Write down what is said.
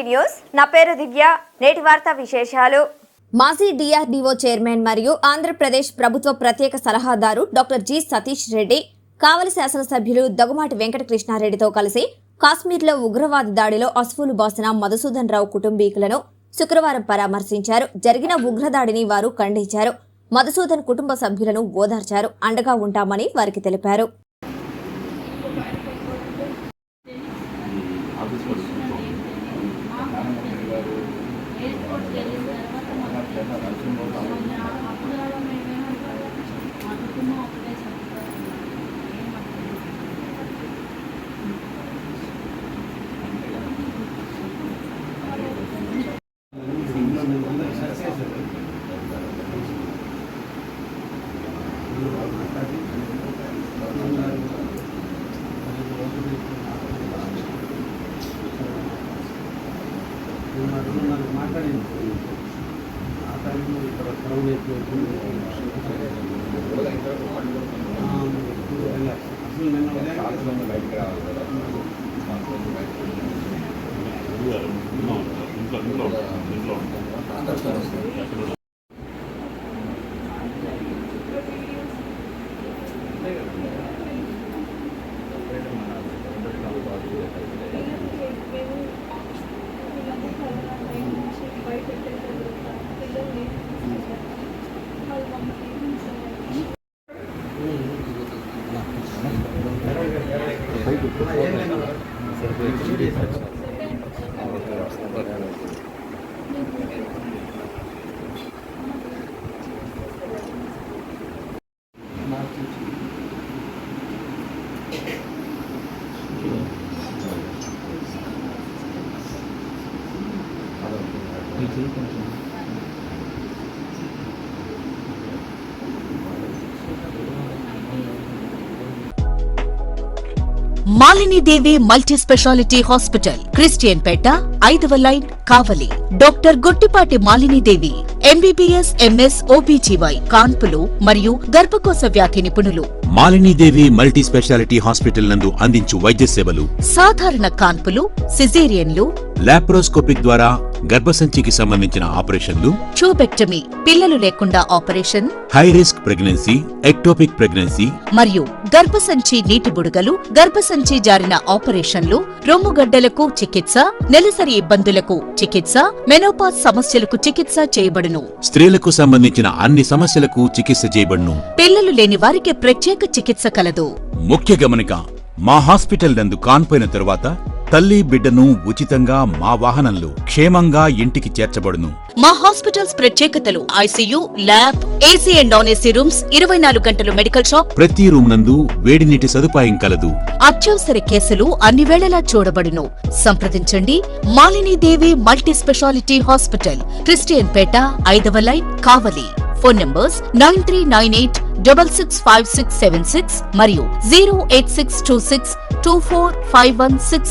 News నా పేరు దివ్య నేటి వార్తా విశేషాలు మాజీ డిఆర్డీఓ చైర్మన్ మరియు ఆంధ్రప్రదేశ్ ప్రభుత్వ ప్రత్యేక సలహాదారు డాక్టర్ జి సతీష్ రెడ్డి కావలి శాసనసభ్యులు దగుమాటి వెంకటకృష్ణారెడ్డితో కలిసి కాశ్మీర్లో ఉగ్రవాద దాడిలో అసువులు బాసిన మధుసూదన్ రావు కుటుంబీకులను శుక్రవారం పరామర్శించారు. జరిగిన ఉగ్రదాడిని వారు ఖండించారు. మధుసూదన్ కుటుంబ సభ్యులను ఓదార్చారు. అండగా ఉంటామని వారికి తెలిపారు. మాలిని దేవి మల్టీ స్పెషాలిటీ హాస్పిటల్ క్రిస్టియన్ పేట 5వ లైన్ కావలి. డాక్టర్ గుట్టిపాటి మాలిని దేవి ఎంబీబీఎస్ ఎంఎస్ ఓబీజీవై కాన్పులు మరియు గర్భకోశ వ్యాధి నిపుణులు. మాలినీదేవి మల్టీ స్పెషాలిటీ హాస్పిటల్ నందు అందించు వైద్య సేవలు సాధారణ కాన్పులు, సిజేరియన్లు, లాప్రోస్కోపిక్ ద్వారా గర్భసంచికి సంబంధించిన ఆపరేషన్లు, ట్యూబెక్టమీ పిల్లలు లేకుండా operation, high risk pregnancy, ectopic pregnancy మరియు గర్భసంచి నీటి బుడగలు, గర్భసంచి జారిన ఆపరేషన్లు, రొమ్ముగడ్డలకు చికిత్స, నెలసరి ఇబ్బందులకు చికిత్స, మెనోపాజ్ సమస్యలకు చికిత్స చేయబడును. స్త్రీలకు సంబంధించిన అన్ని సమస్యలకు చికిత్స చేయబడును. పిల్లలు లేని వారికి ప్రత్యేక చికిత్స కలదు. ముఖ్య గమనిక, మా హాస్పిటల్ నందు కాన్పోయిన తరువాత తల్లి బిడ్డను ఉచితంగా మా వాహనంలో క్షేమంగా ఇంటికి చేర్చబడును. మా హాస్పిటల్స్ ప్రత్యేకతలు: ICU, lab, AC and non AC rooms, 24 గంటలు మెడికల్ షాప్, ప్రతి రూమ్ నందు వేడి నీటి సదుపాయం కలదు. అత్యవసర కేసులు అన్ని వేళలా చూడబడును. సంప్రదించండి. మాలిని దేవి మల్టీ స్పెషాలిటీ హాస్పిటల్, క్రిస్టియన్ పేట, 5వ లైన్, కావలి. ఫోన్ నంబర్స్ 9398665676 మరియు 08626245166.